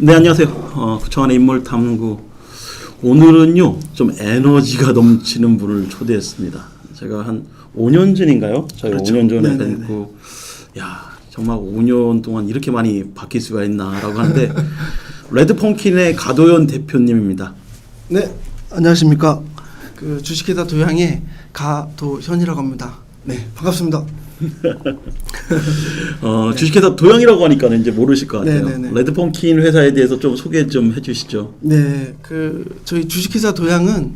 네, 안녕하세요. 그동안의 인물 탐구. 오늘은요, 좀 에너지가 넘치는 분을 초대했습니다. 제가 한 5년 전인가요? 저희가 그렇죠. 5년 전에 네네네. 뵙고, 야, 정말 5년 동안 이렇게 많이 바뀔 수가 있나라고 하는데, 레드펌킨의 가도현 대표님입니다. 네, 안녕하십니까. 그 주식회사 도양의 가도현이라고 합니다. 네, 반갑습니다. 주식회사 도양이라고 하니까 이제 모르실 것 같아요. 네네네. 레드펌킨 회사에 대해서 좀 소개 좀 해주시죠. 네, 저희 주식회사 도양은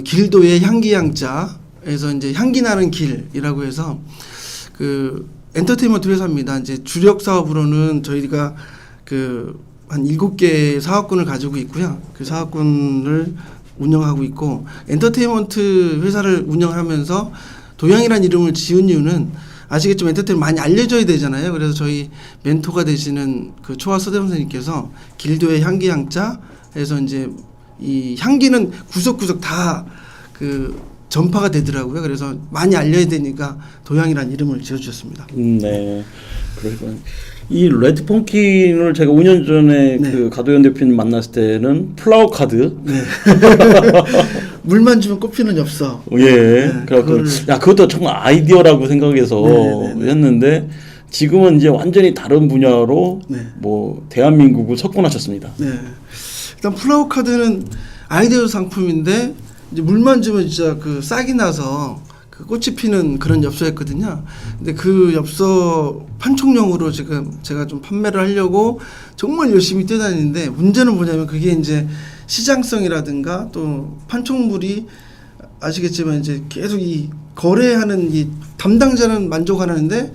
길도의 향기양자에서 이제 향기 나는 길이라고 해서 엔터테인먼트 회사입니다. 이제 주력 사업으로는 저희가 한 7개 사업군을 가지고 있고요. 그 사업군을 운영하고 있고, 엔터테인먼트 회사를 운영하면서 도양이라는 이름을 지은 이유는 아시겠지만 엔터테인먼트 많이 알려져야 되잖아요. 그래서 저희 멘토가 되시는 초아 서대원 선생님께서 길도의 향기양자에서 이제 이 향기는 구석구석 다 전파가 되더라고요. 그래서 많이 알려야 되니까 도양이라는 이름을 지어주셨습니다. 네. 그러니까 이 레드펌킨을 제가 5년 전에 네. 가도현 대표님 만났을 때는 플라워 카드. 네. 물만 주면 꽃피는 엽서. 예. 네, 그래갖고 야, 그것도 정말 아이디어라고 생각해서 네네네. 했는데 지금은 이제 완전히 다른 분야로 네. 뭐 대한민국을 석권하셨습니다. 네. 일단 플라워 카드는 아이디어 상품인데 이제 물만 주면 진짜 싹이 나서 꽃이 피는 그런 엽서였거든요. 근데 그 엽서 판촉용으로 지금 제가 좀 판매를 하려고 정말 열심히 뛰어다니는데, 문제는 뭐냐면 그게 이제 시장성이라든가 또 판촉물이 아시겠지만 이제 계속 이 거래하는 이 담당자는 만족하는데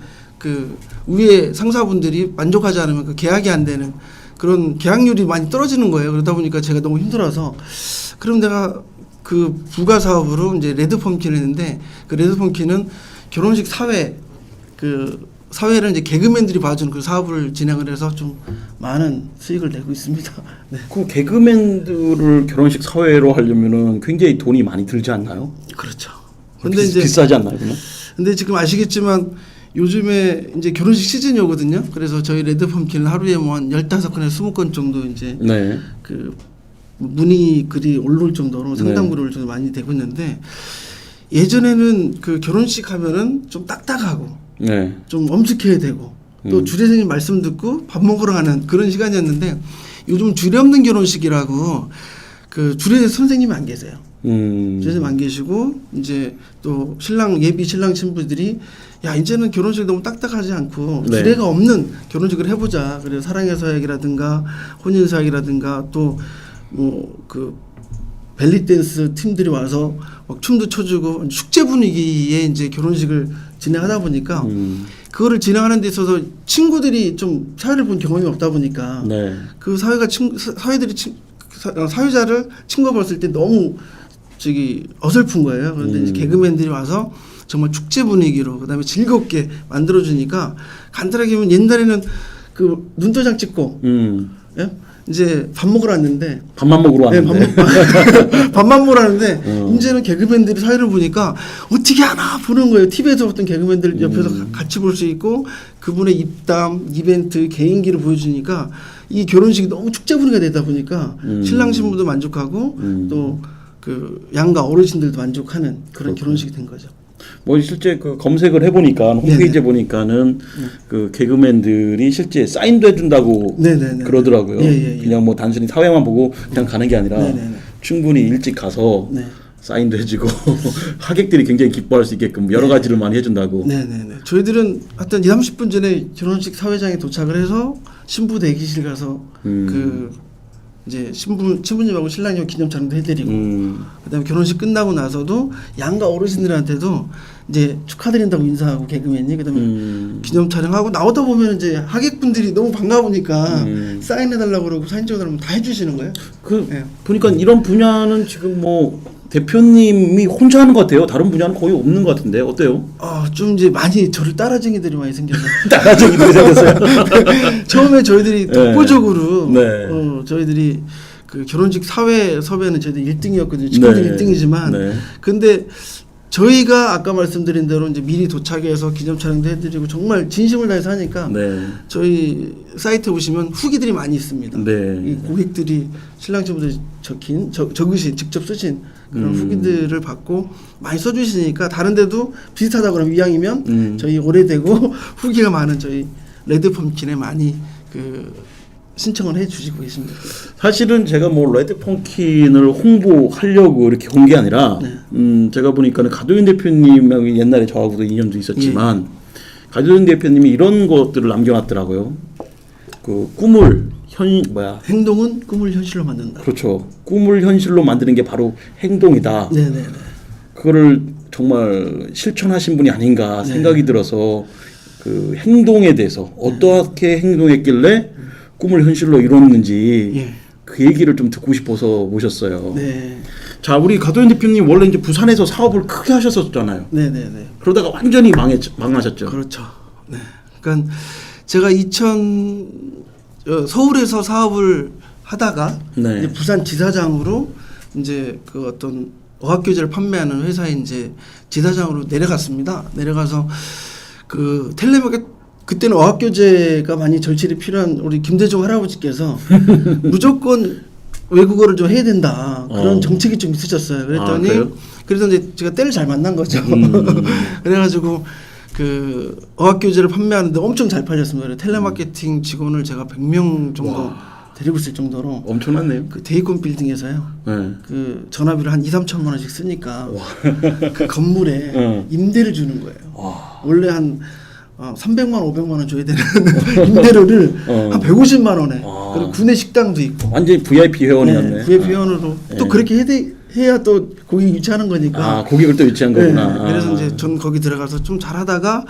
위에 상사분들이 만족하지 않으면 계약이 안 되는 그런 계약률이 많이 떨어지는 거예요. 그러다 보니까 제가 너무 힘들어서, 그럼 내가 부가 사업으로 이제 레드펌킨을 했는데, 레드펌킨은 결혼식 사회를 이제 개그맨들이 봐주는 그 사업을 진행을 해서 좀 많은 수익을 내고 있습니다. 네. 그 개그맨들을 결혼식 사회로 하려면은 굉장히 돈이 많이 들지 않나요? 그렇죠. 근데 비싸지 않나요, 그러면? 근데 지금 아시겠지만 요즘에 이제 결혼식 시즌이 오거든요. 그래서 저희 레드펌킨은 하루에 뭐 한 15건에서 20건 정도 이제 네. 문의 글이 올라올 정도로 상담글이 올 정도로 많이 되고 있는데, 예전에는 결혼식 하면은 좀 딱딱하고 네. 좀 엄숙해야 되고 또 주례 선생님 말씀 듣고 밥 먹으러 가는 그런 시간이었는데, 요즘 주례 없는 결혼식이라고 주례 선생님이 안 계세요. 주례 선생님 안 계시고 이제 또 예비 신랑 신부들이 야, 이제는 결혼식 너무 딱딱하지 않고 네. 주례가 없는 결혼식을 해보자. 그래서 사랑의 서약이라든가 혼인 서약이라든가 또 벨리 댄스 팀들이 와서 막 춤도 춰주고 축제 분위기에 이제 결혼식을 진행하다 보니까 그거를 진행하는 데 있어서 친구들이 좀 사회를 본 경험이 없다 보니까 네. 그 사회자를 친구가 봤을 때 너무 어설픈 거예요. 그런데 이제 개그맨들이 와서 정말 축제 분위기로 그다음에 즐겁게 만들어주니까, 간단하게 보면 옛날에는 눈도장 찍고 예? 이제 밥 먹으러 왔는데 밥만 먹으러 왔는데 밥만 먹으러 왔는데 이제는 개그맨들이 사회를 보니까 어떻게 하나 보는 거예요. TV에서 봤던 개그맨들 옆에서 같이 볼 수 있고 그분의 입담, 이벤트, 개인기를 보여주니까 이 결혼식이 너무 축제 분위기가 되다 보니까 신랑 신부도 만족하고 또 양가 어르신들도 만족하는 그런 결혼식이 된 거죠. 뭐 실제 검색을 해보니까 홈페이지에 보니까는 개그맨들이 실제 사인도 해준다고 네네네. 그러더라고요. 예. 그냥 뭐 단순히 사회만 보고 그냥 가는 게 아니라 네네네. 충분히 일찍 가서 네. 사인도 해주고 하객들이 굉장히 기뻐할 수 있게끔 여러 가지를 많이 해준다고. 네네네. 저희들은 하여튼 20-30분 전에 결혼식 사회장에 도착을 해서 신부 대기실 가서 이제 신부님하고 신랑님 기념 촬영도 해드리고 그다음에 결혼식 끝나고 나서도 양가 어르신들한테도 이제 축하드린다고 인사하고 개그맨이 그다음에 기념 촬영하고 나오다 보면 이제 하객분들이 너무 반가우니까 사인해달라고 그러고 사진 찍어달라고 다 해주시는 거예요. 네. 보니까 이런 분야는 지금 뭐 대표님이 혼자 하는 것 같아요. 다른 분야는 거의 없는 것 같은데 어때요? 좀 이제 많이 저를 따라쟁이들이 많이 생겨서 따라쟁이들이 생겼어요. 처음에 저희들이 독보적으로 네. 저희들이 결혼식 사회 섭외는 저희들 1등이었거든요. 지금도 네. 1등이지만 네. 근데 저희가 아까 말씀드린 대로 이제 미리 도착해서 기념 촬영도 해드리고 정말 진심을 다해서 하니까 네. 저희 사이트에 보시면 후기들이 많이 있습니다. 네. 이 고객들이 신랑 신부들이 적으신 직접 쓰신 그런 후기들을 받고 많이 써주시니까 다른 데도 비슷하다 그러면 이왕이면 저희 오래되고 후기가 많은 저희 레드펌킨에 많이 신청을 해주시고 계십니다. 사실은 제가 뭐 레드펌킨을 홍보하려고 이렇게 온 게 아니라 제가 보니까는 가도윤 대표님이 옛날에 저하고도 인연도 있었지만 가도윤 대표님이 이런 것들을 남겨놨더라고요. 그 꿈을 행동은 꿈을 현실로 만든다. 그렇죠. 꿈을 현실로 만드는 게 바로 행동이다. 네네네. 그거를 정말 실천하신 분이 아닌가 생각이 들어서 그 행동에 대해서 어떻게 행동했길래 꿈을 현실로 이뤘는지 그 얘기를 좀 듣고 싶어서 모셨어요. 네. 자, 우리 가도현 대표님 원래 이제 부산에서 사업을 크게 하셨었잖아요. 네네네. 그러다가 완전히 망하셨죠. 그렇죠. 네. 그러니까 제가 서울에서 사업을 하다가 네. 이제 부산 지사장으로 이제 그 어떤 어학교재를 판매하는 회사에 이제 지사장으로 내려갔습니다. 내려가서 그 텔레마켓 그때는 어학교재가 많이 절실히 필요한 우리 김대중 할아버지께서 무조건 외국어를 좀 해야 된다 그런 정책이 좀 있으셨어요. 그랬더니 그래서 이제 제가 때를 잘 만난 거죠. 그래가지고 그 어학교재를 판매하는데 엄청 잘 팔렸습니다. 텔레마케팅 직원을 제가 100명 정도 데리고 있을 정도로 엄청났네요. 그 데이콘 빌딩에서요. 네. 그 전화비를 한 2-3천만 원씩 쓰니까 그 건물에 임대를 주는 거예요. 원래 한 300만 원, 500만 원 줘야 되는 임대료를 한 150만 원에 그리고 구내 식당도 있고 완전히 VIP 회원이었네. 네, VIP 회원으로 또 그렇게 해야 또 고객 유치하는 거니까. 고객을 또 유치한 거구나. 네, 그래서 이제 전 거기 들어가서 좀 잘하다가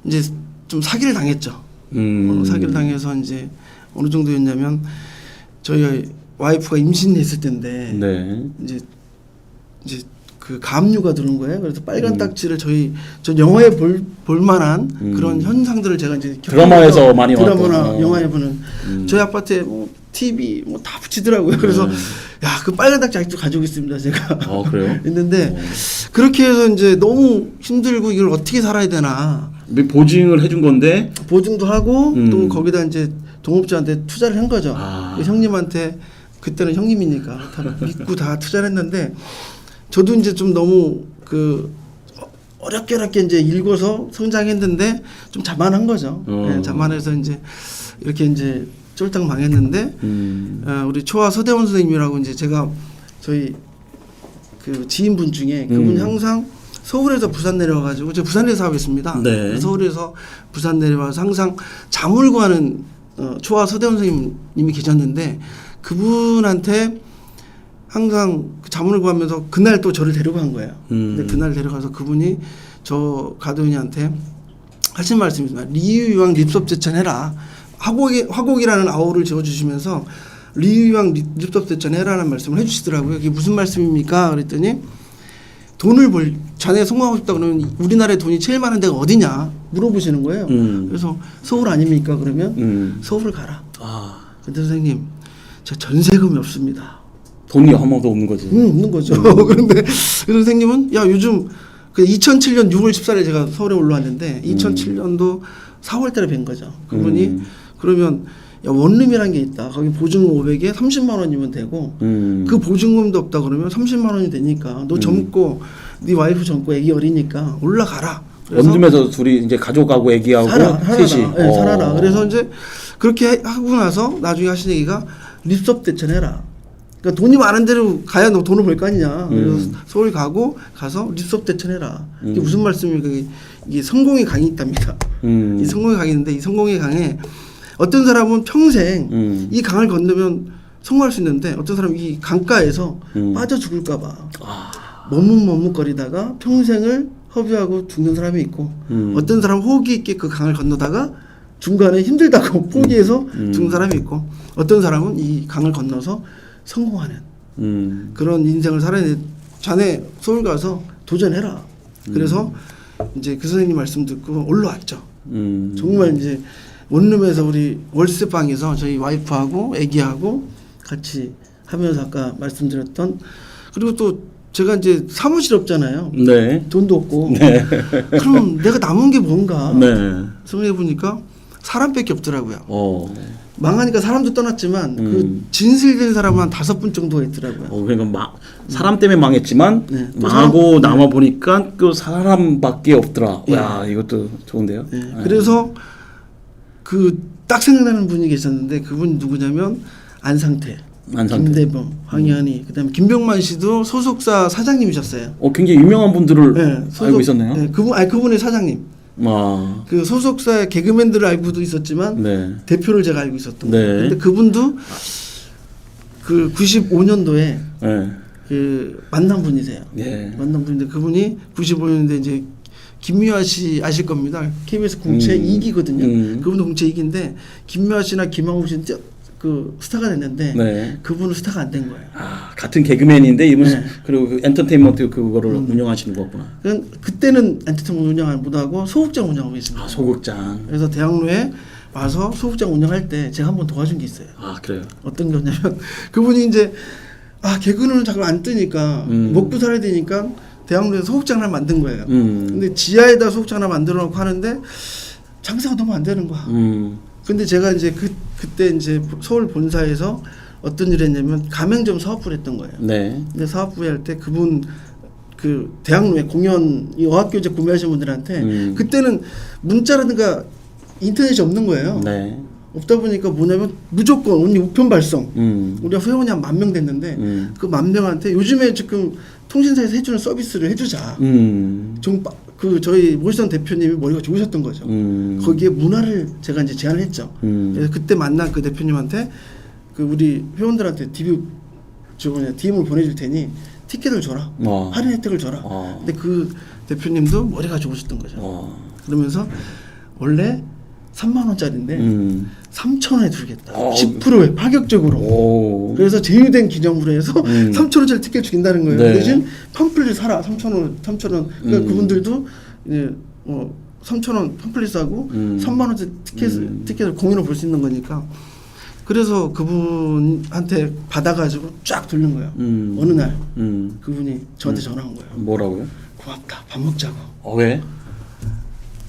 이제 좀 사기를 당했죠. 사기를 당해서 이제 어느 정도였냐면 저희 와이프가 임신했을 때인데 네. 이제 그 가압류가 들어온 거예요. 그래서 빨간 딱지를 저 영화에 볼 만한 그런 현상들을 제가 이제 드라마에서 많이 드라마나 영화에 보는 저희 아파트에 뭐 TV 뭐 다 붙이더라고요. 그래서 야, 그 빨간 딱지 아직도 가지고 있습니다. 제가. 그래요? 있는데 그렇게 해서 이제 너무 힘들고 이걸 어떻게 살아야 되나. 보증을 해준 건데 보증도 하고 또 거기다 이제 동업자한테 투자를 한 거죠. 그 형님한테 그때는 형님이니까 다 믿고 다 투자를 했는데 저도 이제 좀 너무 어렵게 이제 읽어서 성장했는데 좀 자만한 거죠. 네, 자만해서 이제 이렇게 이제 쫄딱 망했는데 우리 초아 서대원 선생님이라고 이제 제가 저희 그 지인분 중에 그분이 항상 서울에서 부산 내려와가지고 제가 부산에서 사업했습니다. 네. 서울에서 부산 내려와서 항상 자물 구하는 초아 서대원 선생님이 계셨는데 그분한테 항상 자문을 구하면서 그날 또 저를 데리고 간 거예요. 근데 그날 데려가서 그분이 저 가도윤이한테 하신 말씀이 있습니다. 리유유왕 립섭제천해라. 화곡이라는 아우를 지어주시면서 리유유왕 립섭제천해라는 말씀을 해주시더라고요. 그게 무슨 말씀입니까? 그랬더니 자네 성공하고 싶다 그러면 우리나라에 돈이 제일 많은 데가 어디냐 물어보시는 거예요. 그래서 서울 아닙니까? 그러면 서울 가라. 근데 선생님 제가 전세금이 없습니다. 돈이 아무도 없는 거지. 없는 거죠. 그런데 그 선생님은 야 요즘 2007년 6월 14일 제가 서울에 올라왔는데 2007년도 4월 달에 뵌 거죠. 그분이 그러면 야 원룸이라는 게 있다. 거기 보증금 500에 30만 원이면 되고 그 보증금도 없다 그러면 30만 원이 되니까 너 젊고 네 와이프 젊고 애기 어리니까 올라가라. 원룸에서 둘이 이제 가족하고 애기하고 셋이 네, 살아라. 그래서 이제 그렇게 하고 나서 나중에 하신 얘기가 립섭 대천해라. 그러니까 돈이 많은 데로 가야 너 돈을 벌 거 아니냐. 그래서 서울 가서 립섭 대천해라. 이게 무슨 말씀입니까? 이게 성공의 강이 있답니다. 이 성공의 강이 있는데 이 성공의 강에 어떤 사람은 평생 이 강을 건너면 성공할 수 있는데 어떤 사람은 이 강가에서 빠져 죽을까 봐 머뭇머뭇거리다가 평생을 허비하고 죽는 사람이 있고 어떤 사람은 호기 있게 그 강을 건너다가 중간에 힘들다고 포기해서 죽는 사람이 있고 어떤 사람은 이 강을 건너서 성공하는 그런 인생을 살아야 돼. 자네 서울 가서 도전해라. 그래서 이제 그 선생님 말씀 듣고 올라왔죠. 정말 이제 원룸에서 우리 월세방에서 저희 와이프하고 애기하고 같이 하면서 아까 말씀드렸던 그리고 또 제가 이제 사무실 없잖아요. 네. 돈도 없고. 네. 그럼 내가 남은 게 뭔가 네. 생각해 보니까 사람밖에 없더라고요. 망하니까 사람도 떠났지만 그 진실된 사람은 한 5분 정도가 있더라고요. 그러니까 사람 때문에 망했지만 네. 망하고 남아 보니까 그 사람밖에 없더라. 네. 야, 이것도 좋은데요. 네. 그래서 그 딱 생각나는 분이 계셨는데 그분 누구냐면 안상태, 김대범, 황현희, 그다음에 김병만 씨도 소속사 사장님이셨어요. 굉장히 유명한 분들을 네, 알고 있었네요. 네, 그분의 사장님. 그 소속사의 개그맨들을 알고도 있었지만 네. 대표를 제가 알고 있었던 네. 거예요. 근데 그분도 그 95년도에 네. 그 만난 분이세요. 네. 만난 분인데 그분이 95년도에 이제 김미화 씨 아실 겁니다. KBS 공채 2기거든요. 그분도 공채 2기인데 김미화 씨나 김항우 씨는 그 스타가 됐는데 네. 그분은 스타가 안 된 거예요. 같은 개그맨인데 이분 네. 그리고 그 엔터테인먼트 그거를 운영하시는 거구나. 그때는 엔터테인먼트 운영 못하고 소극장 운영하고 있습니다. 소극장. 그래서 대학로에 와서 소극장 운영할 때 제가 한번 도와준 게 있어요. 그래요. 어떤 거냐면 그분이 이제 개그는 자꾸 안 뜨니까 먹고 살아야 되니까 대학로에서 소극장 하나 만든 거예요. 근데 지하에다 소극장 하나 만들어 놓고 하는데 장사가 너무 안 되는 거야. 근데 제가 이제 그때 이제 서울 본사에서 어떤 일을 했냐면 가맹점 사업부를 했던 거예요. 네. 근데 사업부에 할 때 그분 그 대학로에 공연 어학교재 구매하신 분들한테 그때는 문자라든가 인터넷이 없는 거예요. 네. 없다 보니까 뭐냐면 무조건 언니 우편 발송. 우리가 회원이 한 10,000명 됐는데 그 10,000명한테 요즘에 지금 통신사에서 해주는 서비스를 해주자. 그 저희 모시던 대표님이 머리가 좋으셨던 거죠. 거기에 문화를 제가 이제 제안을 했죠. 그래서 그때 만난 그 대표님한테 그 우리 회원들한테 DM을 보내줄 테니 티켓을 줘라. 할인 혜택을 줘라. 근데 그 대표님도 머리가 좋으셨던 거죠. 그러면서 원래 3만 원짜리인데 3,000원에 주겠다. 10%에 파격적으로. 그래서 제휴된 기념으로 해서 3,000원짜리 티켓 주긴다는 거예요. 네. 대신 팜플릿 사라. 3,000원. 그러니까 그분들도 이제 3,000원 팜플릿 사고 3만 원짜리 티켓을 공연을 볼 수 있는 거니까. 그래서 그분한테 받아가지고 쫙 돌린 거예요. 어느 날 그분이 저한테 전화한 거예요. 뭐라고요? 고맙다. 밥 먹자고. 왜?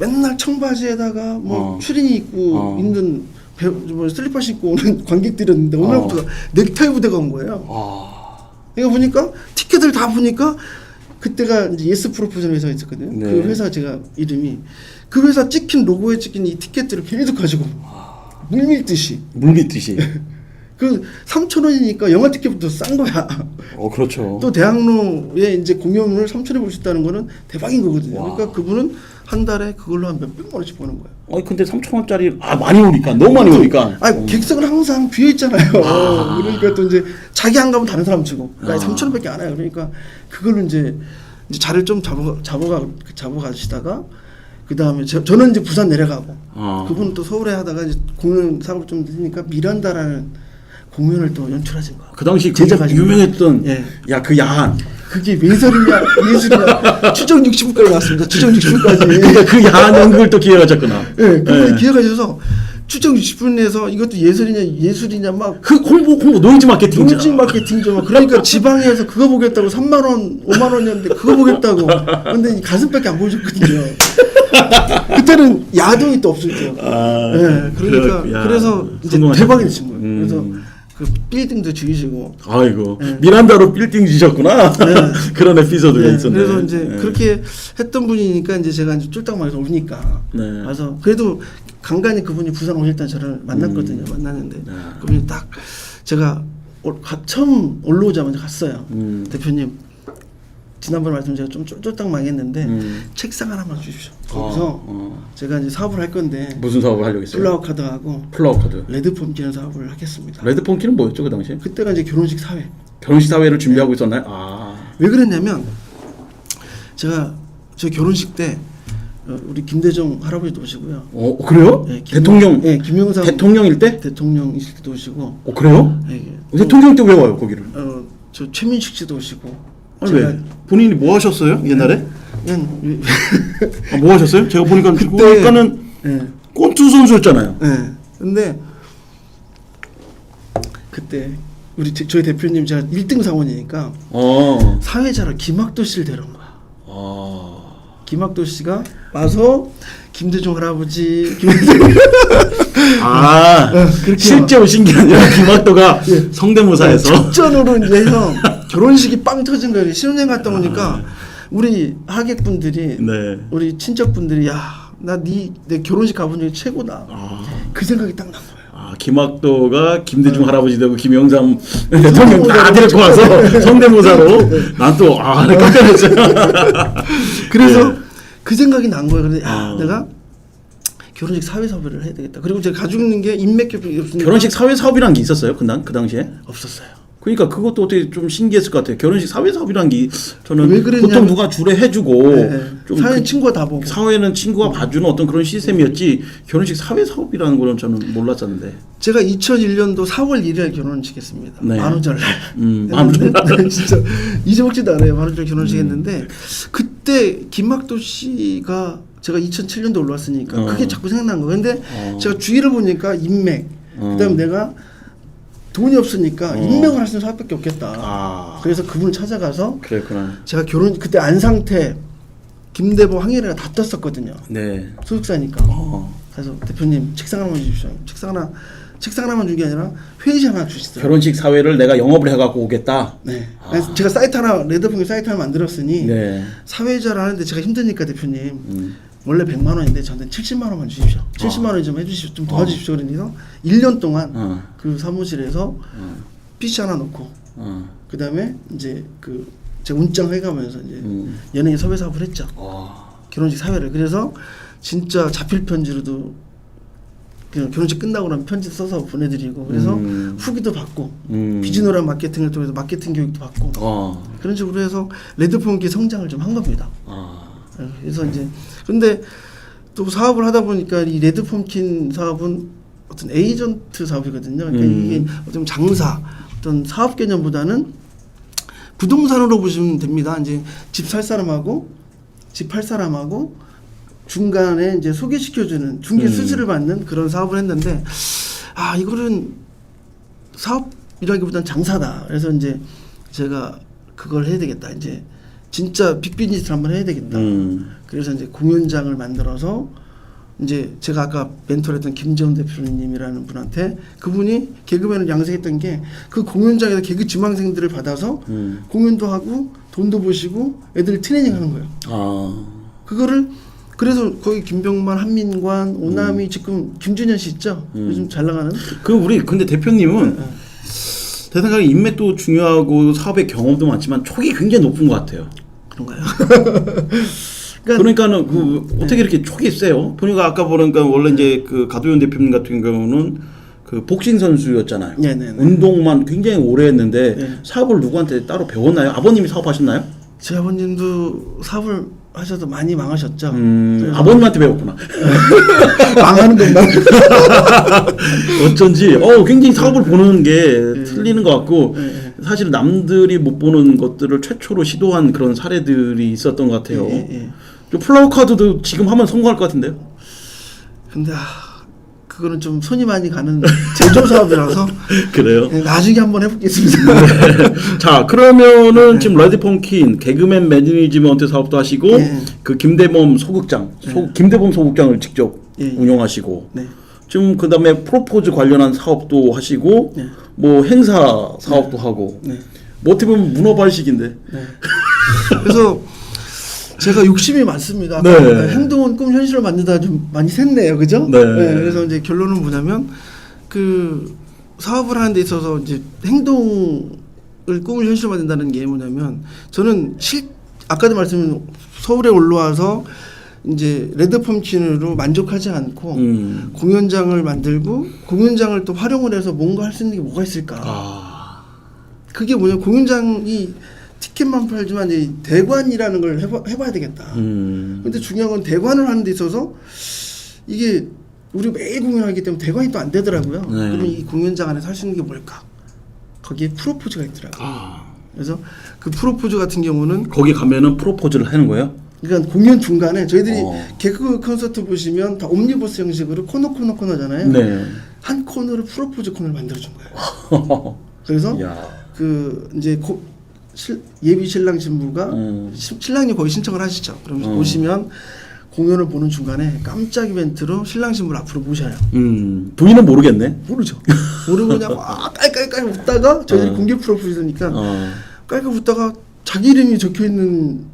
맨날 청바지에다가 추리닝 입고 있는 슬리퍼 신고 오는 관객들이었는데 오늘부터 넥타이 부대가 온 거예요. 그러니까 보니까 티켓을 다 보니까 그때가 이제 예스 프로포즈라는 회사가 있었거든요. 네. 그 회사 제가 이름이 그 회사 찍힌 로고에 찍힌 이 티켓들을 계속 가지고 물밀듯이 그 3,000원이니까 영화 티켓부터 싼 거야. 그렇죠. 또 대학로에 이제 공연을 3,000원에 볼 수 있다는 거는 대박인 거거든요. 그러니까 그분은 한 달에 그걸로 한 몇백만 원씩 버는 거예요. 근데 3,000원짜리 많이 오니까 너무 많이 오니까. 객석은 항상 비어 있잖아요. 그러니까 또 이제 자기 안 가면 다른 사람 치고. 3,000원밖에 안 해요. 그러니까 그걸로 이제 자리를 좀 잡아가시다가 그 다음에 저는 이제 부산 내려가고 그분은 또 서울에 하다가 이제 공연 사업을 좀 되니까 미란다라는 공연을 또 연출하신 거예요. 그 당시 제작하신 유명했던 예. 그 야한. 그게 외설이냐 예술이냐 추정 60분까지 나왔습니다. 추정 60분까지. 그러니까 그 야한 연극을 또 기획하셨구나. 네, 그분이 기획하셔서 추정 60분에서 이것도 예술이냐 막 홍보 노이즈 마케팅이죠. 노이즈 마케팅이죠. 그러니까 지방에서 그거 보겠다고 3만 원, 5만 원이었는데 그거 보겠다고. 근데 가슴밖에 안 보여줬거든요. 그때는 야동이 또 없었죠. 네, 그러니까 그래서 이제 대박이 되신 거예요. 그래서 그 빌딩도 지으시고. 아이고 미란다로 빌딩 지셨구나. 그런 에피소드가 있었네. 그래서 이제 그렇게 했던 분이니까 이제 제가 이제 쫄딱 말해서 오니까. 그래서 그래도 간간히 그분이 부산 오실 때 저를 만났거든요. 만났는데 그분이 딱 제가 처음 올라오자마자 갔어요. 대표님 지난번에 말씀 제가 좀 쫄딱 망했는데 책상 하나만 주십시오. 거기서 제가 이제 사업을 할 건데 무슨 사업을 하려고 했어요? 플라워카드하고 플라워카드 레드폼키는 사업을 하겠습니다. 레드폼키는 뭐였죠 그 당시에? 그때가 이제 결혼식 사회. 결혼식 사회를 준비하고 있었나요? 왜 그랬냐면 제가 저 결혼식 때 우리 김대중 할아버지도 오시고요. 그래요? 네, 대통령? 네, 김영삼 대통령일 때? 대통령이실 때도 오시고. 그래요? 네, 대통령 때 왜 와요 거기를? 저 최민식 씨도 오시고. 왜? 본인이 뭐 하셨어요 옛날에? 그냥 뭐 하셨어요? 제가 보니까 그때는 꼰투 선수였잖아요. 네. 근데 그때 저희 대표님 제가 1등 사원이니까 사회자를 김학도 씨를 데려온 거야. 김학도 씨가 와서 김대중 할아버지 실제 오신 게 아니라 김학도가 예. 성대모사에서 작전으로 이제 해서 결혼식이 빵 터진 거예요. 신혼여행 갔다 오니까 우리 하객분들이 네. 우리 친척분들이 야 나 내 결혼식 가본 적이 최고다. 그 생각이 딱 난 거예요. 김학도가 김대중 할아버지 되고 김영삼 대통령 다 데리고 와서 성대모사로 난 또 깜짝 놀랐어요. 그래서 그 생각이 난 거예요. 그래서 내가 결혼식 사회 섭외를 해야 되겠다. 그리고 제가 가지고 있는 게 인맥협력이 없으니까 결혼식 사회 사업이란 게 있었어요? 그 당시에? 없었어요. 그러니까 그것도 어떻게 좀 신기했을 것 같아요. 결혼식 사회 사업이란 게 저는 왜 그랬냐면, 보통 누가 주례 해주고 좀 사회는 친구가 다 보고 사회는 친구가 봐주는 어떤 그런 시스템이었지 결혼식 사회 사업이라는 거는 저는 몰랐었는데. 제가 2001년도 4월 1일 결혼식 했습니다. 네. 만우절날. 만우절날. 진짜 잊어먹지도 않아요. 만우절 결혼식 했는데 그때 김학도 씨가 제가 2007년도 올라왔으니까 그게 자꾸 생각난 거예요. 근데 제가 주위를 보니까 인맥, 그다음에 내가 돈이 없으니까 인맥을 할 수 있는 사업밖에 없겠다. 그래서 그분을 찾아가서 그랬구나. 제가 그때 안상태, 김대보, 황혜래가 다 떴었거든요. 네. 소속사니까. 그래서 대표님 책상 하나만 주십시오. 책상 하나만 준 게 아니라 회의지 하나 주시더라고요. 결혼식 사회를 내가 영업을 해갖고 오겠다. 네. 그래서 제가 사이트 하나 레드풍기 사이트 하나 만들었으니 네. 사회자를 하는데 제가 힘드니까 대표님 원래 100만 원인데 저한테 70만 원만 주십시오. 70만 원 좀 해주십시오. 좀 도와주십시오. 그러니까 1년 동안 그 사무실에서 PC 하나 놓고 그 다음에 이제 제가 운장 해가면서 이제 연예인 섭외 사업을 했죠. 결혼식 사회를. 그래서 진짜 자필 편지로도 그냥 결혼식 끝나고 나면 편지 써서 보내드리고 그래서 후기도 받고 비즈노란 마케팅을 통해서 마케팅 교육도 받고 그런 식으로 해서 레드폰기 성장을 좀 한 겁니다. 그래서 이제 근데 또 사업을 하다 보니까 이 레드펌킨 사업은 어떤 에이전트 사업이거든요. 그러니까 이게 어떤 장사, 어떤 사업 개념보다는 부동산으로 보시면 됩니다. 이제 집 살 사람하고 집 팔 사람하고 중간에 이제 소개시켜주는 중개 수수를 받는 그런 사업을 했는데 이거는 사업이라기보다는 장사다. 그래서 이제 제가 그걸 해야 되겠다. 이제 진짜 빅비즈니스를 한번 해야 되겠다. 그래서 이제 공연장을 만들어서 이제 제가 아까 멘토했던 김재훈 대표님이라는 분한테 그분이 개그맨을 양성했던 게 그 공연장에서 개그 지망생들을 받아서 공연도 하고 돈도 버시고 애들 트레이닝 하는 거예요. 그거를 그래서 거기 김병만, 한민관, 오남이 지금 김준현 씨 있죠? 요즘 잘 나가는. 근데 대표님은 제 생각에 인맥도 중요하고 사업의 경험도 많지만 촉이 굉장히 높은 것 같아요. 그런가요? 그러니까는 어떻게 이렇게 촉이 세요? 보니까 아까 보니까 원래 이제 그 가도현 대표님 같은 경우는 그 복싱 선수였잖아요. 네네네. 운동만 굉장히 오래 했는데 네. 사업을 누구한테 따로 배웠나요? 아버님이 사업하셨나요? 제 아버님도 사업을 하셔도 많이 망하셨죠. 아버님한테 배웠구나. 망하는 것만. 어쩐지 굉장히 사업을 보는 게 틀리는 것 같고 사실 남들이 못 보는 것들을 최초로 시도한 그런 사례들이 있었던 것 같아요. 좀 플라워 카드도 지금 하면 성공할 것 같은데요? 근데 그거는 좀 손이 많이 가는 제조 사업이라서 그래요? 나중에 한번 해보겠습니다. 자, 그러면은 지금 레드펌킨 개그맨 매니지먼트 사업도 하시고 그 김대범 소극장, 김대범 소극장을 직접 운영하시고 지금 그다음에 프로포즈 관련한 사업도 하시고 뭐 행사 사업도 하고 뭐 어떻게 보면 문어발식인데. 그래서 제가 욕심이 많습니다. 행동은 꿈 현실로 만들다 좀 많이 샜네요, 그죠? 그래서 이제 결론은 뭐냐면 그 사업을 하는 데 있어서 이제 행동을 꿈을 현실로 만든다는 게 뭐냐면 저는 아까도 말씀드린 서울에 올라와서 이제 레드펌킨으로 만족하지 않고 공연장을 만들고 공연장을 또 활용을 해서 뭔가 할 수 있는 게 뭐가 있을까? 그게 뭐냐면 공연장이 티켓만 팔지만 이제 대관이라는 걸 해봐야 되겠다. 근데 중요한 건 대관을 하는 데 있어서 이게 우리 매일 공연하기 때문에 대관이 또 안 되더라고요. 그러면 이 공연장 안에서 할 수 있는 게 뭘까? 거기에 프로포즈가 있더라고요. 그래서 그 프로포즈 같은 경우는 거기 가면은 프로포즈를 하는 거예요? 그러니까 공연 중간에 저희들이 개그 콘서트 보시면 다 옴니버스 형식으로 코너잖아요. 한 코너를 프로포즈 코너를 만들어준 거예요. 그래서 야. 그 이제 예비 신랑 신부가 신랑이 거기 신청을 하시죠. 그럼 오시면 공연을 보는 중간에 깜짝 이벤트로 신랑 신부를 앞으로 모셔요. 부인은 모르겠네. 모르죠. 모르고 그냥 막 깔깔깔 웃다가 저희들이 공개 프로포즈니까 깔깔 웃다가 자기 이름이 적혀 있는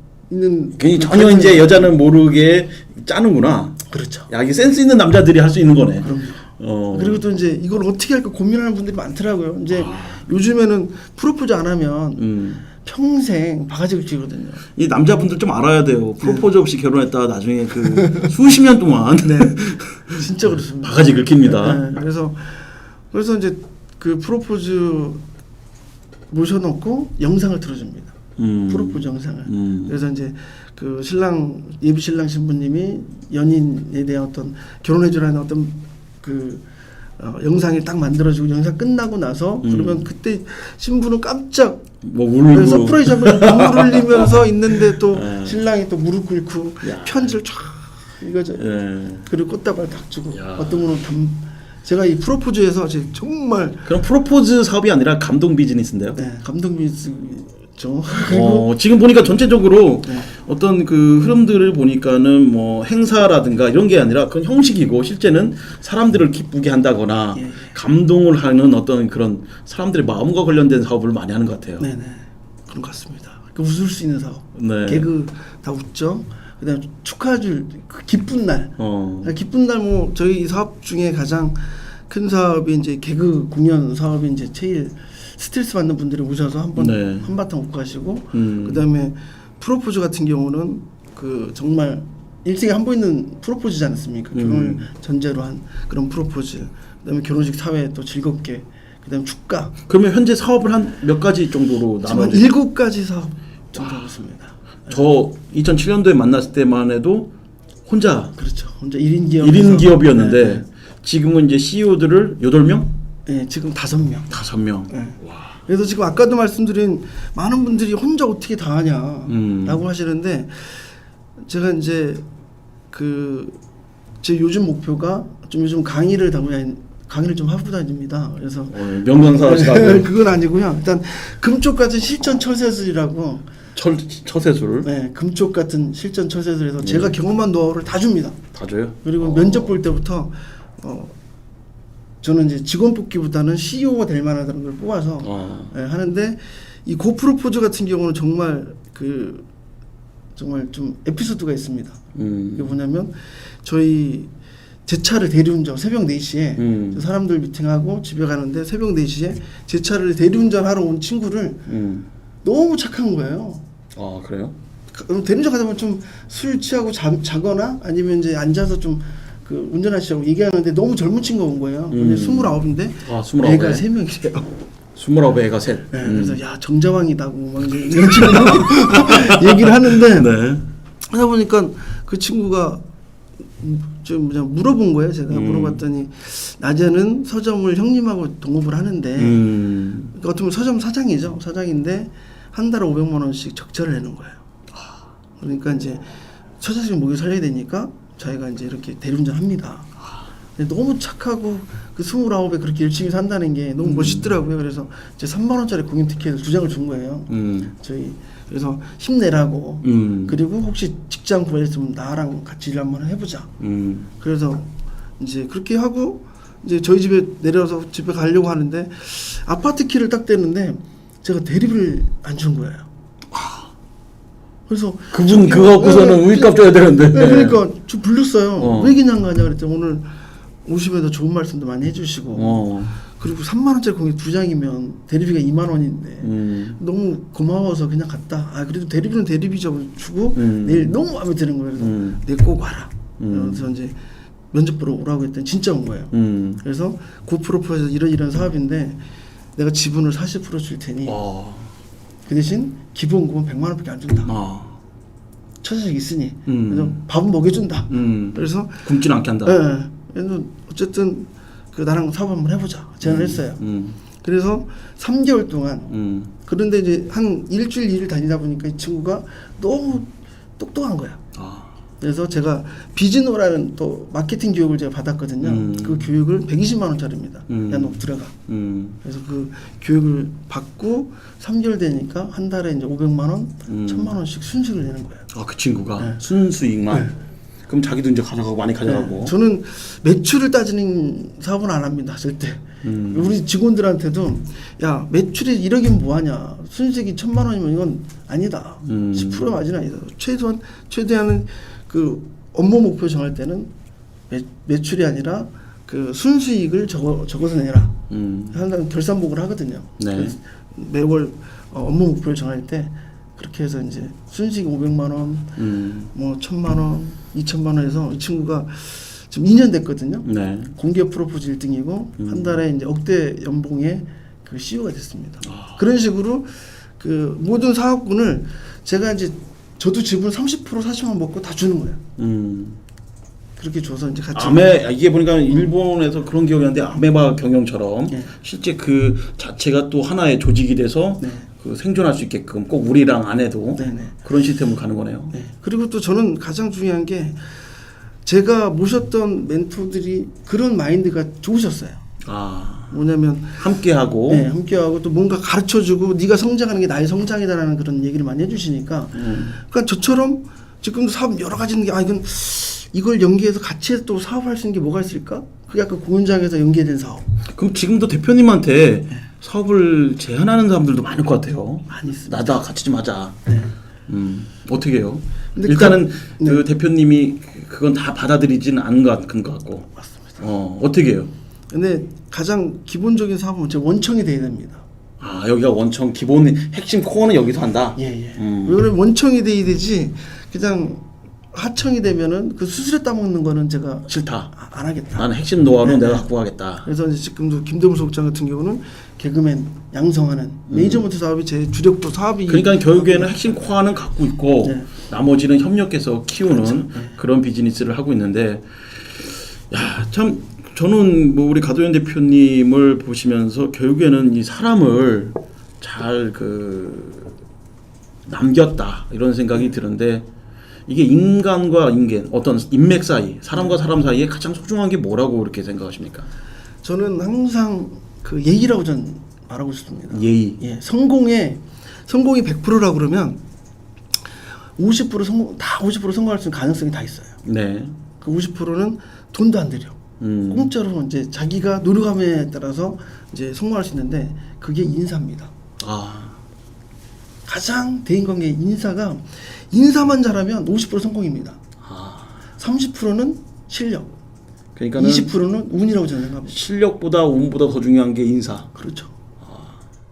괜히 전혀 이제 여자는 모르게 짜는구나. 그렇죠. 야, 이게 센스 있는 남자들이 할 수 있는 거네. 그럼요. 그리고 또 이제 이걸 어떻게 할까 고민하는 분들이 많더라고요. 이제 요즘에는 프로포즈 안 하면 평생 바가지를 쥐거든요. 이 남자분들 좀 알아야 돼요. 프로포즈 없이 결혼했다가 나중에 그 수십 년 동안 네. 진짜 그렇습니다. 바가지 긁힙니다. 네. 그래서 이제 그 프로포즈 모셔놓고 영상을 틀어줍니다. 프로포즈 영상을. 그래서 이제 그 예비 신랑 신부님이 연인에 대한 어떤 결혼해주라는 어떤 그 영상이 딱 만들어지고 영상 끝나고 나서 그러면 그때 신부는 깜짝 뭐 울고 서프라이즈 하면서 눈물 흘리면서 있는데 또 신랑이 또 무릎 꿇고 편지를 쫙 이거죠. 그리고 꽃다발 딱 주고 어떤 분은 제가 이 프로포즈에서 정말 그럼 프로포즈 사업이 아니라 감동 비즈니스인데요. 네, 감동 비즈죠. 지금 보니까 전체적으로 어떤 그 흐름들을 보니까는 뭐 행사라든가 이런 게 아니라 그건 형식이고 실제는 사람들을 기쁘게 한다거나 감동을 하는 어떤 그런 사람들의 마음과 관련된 사업을 많이 하는 것 같아요. 네네 그런 것 같습니다. 그 웃을 수 있는 사업, 네. 개그 다 웃죠. 그다음 축하해줄 그 기쁜 날, 기쁜 날 뭐 저희 이 사업 중에 가장 큰 사업이 이제 개그 공연 사업이 이제 제일 스트레스 받는 분들이 오셔서 한바탕 웃고 가시고 그다음에 프로포즈 같은 경우는 그 정말 일생에 한 번 있는 프로포즈지 않습니까? 결혼을 전제로 한 그런 프로포즈. 그다음에 결혼식 사회 또 즐겁게. 그다음에 축가. 그러면 현재 사업을 한 몇 가지 정도로 지금 한 나눠? 7가지 사업 정도 하고 있습니다. 저 2007년도에 만났을 때만 해도 혼자 그렇죠. 혼자 1인 1인 기업이었는데 지금은 이제 CEO들을 8명? 네, 지금 5명. 5명. 네. 그래서 지금 아까도 말씀드린 많은 분들이 혼자 어떻게 다 하냐라고 하시는데 제가 이제 제 요즘 목표가 좀 요즘 강의를 좀 하고 다닙니다. 그래서 명강사 하시라고. 그건 아니고요. 일단 금쪽 같은 실전 처세술이라고 처세술. 네, 금쪽 같은 실전 처세술에서 제가 경험한 노하우를 다 줍니다. 다 줘요? 그리고 면접 볼 때부터 저는 이제 직원 뽑기보다는 CEO가 될 만하다는 걸 뽑아서 하는데 이 고프로포즈 같은 경우는 정말 정말 좀 에피소드가 있습니다. 이게 뭐냐면 제 차를 대리운전 새벽 4시에 사람들 미팅하고 집에 가는데 새벽 4시에 제 차를 대리운전하러 온 친구를 너무 착한 거예요. 아 그래요? 대리운전 가다 보면 좀 술 취하고 자거나 아니면 이제 앉아서 좀 운전하시라고 얘기하는데 너무 젊은 친구가 온 거예요. 근데 29인데 29에. 애가 3명이래요. 29에 애가 셋. 네, 그래서 야 정자왕이다고 막 이런 친구도 얘기를 하는데 하다 보니까 그 친구가 좀 그냥 물어본 거예요. 제가 물어봤더니 낮에는 서점을 형님하고 동업을 하는데 그러니까 어떻게 보면 서점 사장이죠. 사장인데 한 달에 500만 원씩 적자를 내는 거예요. 그러니까 이제 처자식 먹여 살려야 되니까 저희가 이제 이렇게 대리운전 합니다. 너무 착하고 그 29에 그렇게 열심히 산다는 게 너무 멋있더라고요. 그래서 이제 3만 원짜리 공연 티켓을 2장을 준 거예요. 그래서 힘내라고. 그리고 혹시 직장 구했으면 나랑 같이 일 한번 해보자. 그래서 이제 그렇게 하고 이제 저희 집에 내려서 집에 가려고 하는데 아파트 키를 딱 떼는데 제가 대리비를 안 준 거예요. 그래서 그분 그거 갖고서는 우유값 줘야 되는데. 그러니까 저 불렀어요. 왜 그냥 가냐 그랬더니 오늘 오시면서 좋은 말씀도 많이 해주시고 그리고 3만 원짜리 공연 2장이면 대리비가 2만 원인데 너무 고마워서 그냥 갔다. 그래도 대리비는 대리비죠 주고 내일 너무 마음에 드는 거예요. 그래서 내일 꼭 와라. 그래서 이제 면접 보러 오라고 했더니 진짜 온 거예요. 그래서 고프로포에서 이런 사업인데 내가 지분을 40% 줄 테니 그 대신 기본금은 100만 원밖에 안 준다. 처자식 있으니 그래서 밥은 먹여준다. 그래서 굶진 않게 한다. 네. 그래서 어쨌든 나랑 사업 한번 해보자 제안을 했어요. 그래서 3개월 동안 그런데 이제 한 일주일 일을 다니다 보니까 이 친구가 너무 똑똑한 거야. 그래서 제가 비즈노라는 또 마케팅 교육을 제가 받았거든요. 그 교육을 120만 원짜리입니다. 야, 너 들어가. 그래서 그 교육을 받고 3개월 되니까 한 달에 이제 500만 원, 1000만 원씩 순식을 내는 거예요. 아, 그 친구가 네. 순수익만. 네. 그럼 자기도 이제 가져가고 많이 가져가고. 네. 저는 매출을 따지는 사업은 안 합니다. 절대. 우리 직원들한테도 야, 매출이 1억이면 뭐하냐. 순수익이 1000만 원이면 이건 아니다. 10% 마진 아니다. 최대한은 그 업무 목표 정할 때는 매출이 아니라 그 순수익을 적어서 내라. 항상 결산복을 하거든요. 네. 매월 업무 목표를 정할 때 그렇게 해서 이제 순수익 500만 원, 뭐 1000만 원, 2000만 원에서 이 친구가 지금 2년 됐거든요. 네. 공기업 프로포즈 1등이고 한 달에 이제 억대 연봉의 그 CEO가 됐습니다. 그런 식으로 그 모든 사업군을 제가 이제 저도 지분 30% 40만 먹고 다 주는 거예요. 그렇게 줘서 이제 같이 이게 보니까 일본에서 그런 기억이 나는데 아메바 경영처럼 네. 실제 그 자체가 또 하나의 조직이 돼서 네. 그 생존할 수 있게끔 꼭 우리랑 안 해도 네네. 그런 시스템으로 가는 거네요. 네. 그리고 또 저는 가장 중요한 게 제가 모셨던 멘토들이 그런 마인드가 좋으셨어요. 아, 뭐냐면 함께하고. 네, 함께하고 또 뭔가 가르쳐주고 네가 성장하는 게 나의 성장이다라는 그런 얘기를 많이 해주시니까 그러니까 저처럼 지금도 사업 여러 가지 있는 게 이걸 연계해서 같이 해서 또 사업할 수 있는 게 뭐가 있을까? 그게 아까 공연장에서 연계된 사업 그럼 지금도 대표님한테 사업을 제안하는 사람들도 많을 것 같아요. 많이 있습니다. 나다 같이 좀 하자. 네. 어떻게 해요? 근데 일단은 네. 그 대표님이 그건 다 받아들이지는 않은 것 같고. 맞습니다. 어떻게 해요? 근데 가장 기본적인 사업은 제 원청이 돼야 됩니다. 아, 여기가 원청 기본 핵심 코어는 여기서 한다. 예. 왜 그러면 원청이 돼야 되지 그냥 하청이 되면은 그 수수료 따먹는 거는 제가 싫다. 안 하겠다. 나는 핵심 노하우는 내가 갖고 가겠다. 그래서 이제 지금도 김대문 소국장 같은 경우는 개그맨 양성하는 매니저먼트 사업이 제 주력도 사업이. 그러니까 결국에는 핵심 코어는 갖고 있고 네. 나머지는 협력해서 키우는 그렇죠. 네. 그런 비즈니스를 하고 있는데, 야, 참 저는 뭐 우리 가도현 대표님을 보시면서 결국에는 이 사람을 잘 남겼다 이런 생각이 드는데. 이게 인간과 인간, 어떤 인맥 사이, 사람과 사람 사이에 가장 소중한 게 뭐라고 그렇게 생각하십니까? 저는 항상 그 예의라고 전 말하고 싶습니다. 예의. 예, 성공이 100%라고 그러면 50% 성공, 다 50% 성공할 수 있는 가능성이 다 있어요. 네. 그 50%는 돈도 안 들여. 공짜로 이제 자기가 노력함에 따라서 이제 성공할 수 있는데 그게 인사입니다. 아. 가장 대인관계 인사만 잘하면 50% 성공입니다. 30%는 실력, 그러니까는 20%는 운이라고 저는 생각합니다. 실력보다 운보다 더 중요한 게 인사. 그렇죠.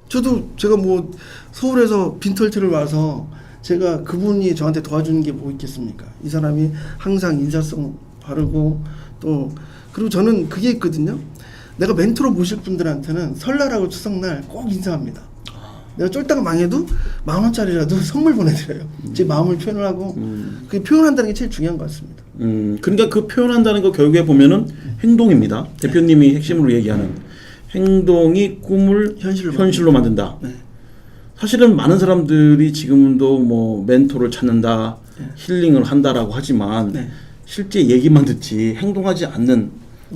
저도 제가 뭐 서울에서 빈털터를 와서 제가 그분이 저한테 도와주는 게 뭐 있겠습니까? 이 사람이 항상 인사성 바르고 또 그리고 저는 그게 있거든요. 내가 멘토로 모실 분들한테는 설날하고 추석날 꼭 인사합니다. 내가 쫄딱 망해도 10,000원짜리라도 선물 보내드려요. 제 마음을 표현을 하고 그 표현한다는 게 제일 중요한 것 같습니다. 그러니까 그 표현한다는 거 결국에 보면은 행동입니다. 대표님이 핵심으로 얘기하는 행동이 꿈을 현실로 만든다. 네. 사실은 많은 사람들이 지금도 뭐 멘토를 찾는다, 힐링을 한다라고 하지만 네. 실제 얘기만 듣지 행동하지 않는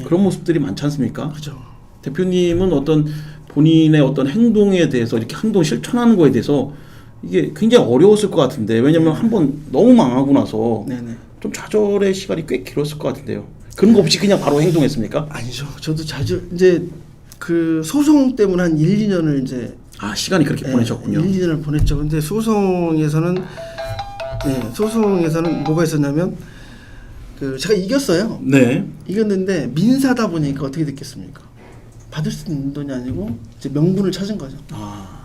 그런 모습들이 많지 않습니까? 그죠. 대표님은 어떤 본인의 어떤 행동에 대해서 이렇게 행동 실천하는 거에 대해서 이게 굉장히 어려웠을 것 같은데 왜냐면 한번 너무 망하고 나서 네네. 좀 좌절의 시간이 꽤 길었을 것 같은데요. 그런 거 없이 그냥 바로 행동했습니까? 아니죠. 저도 자주 이제 그 소송 때문에 한 1, 2년을 이제 시간이 그렇게 보내셨군요. 1, 2년을 보냈죠. 근데 소송에서는 뭐가 있었냐면 그 제가 이겼어요. 네. 이겼는데 민사다 보니까 어떻게 됐겠습니까? 받을 수 있는 돈이 아니고 이제 명분을 찾은 거죠.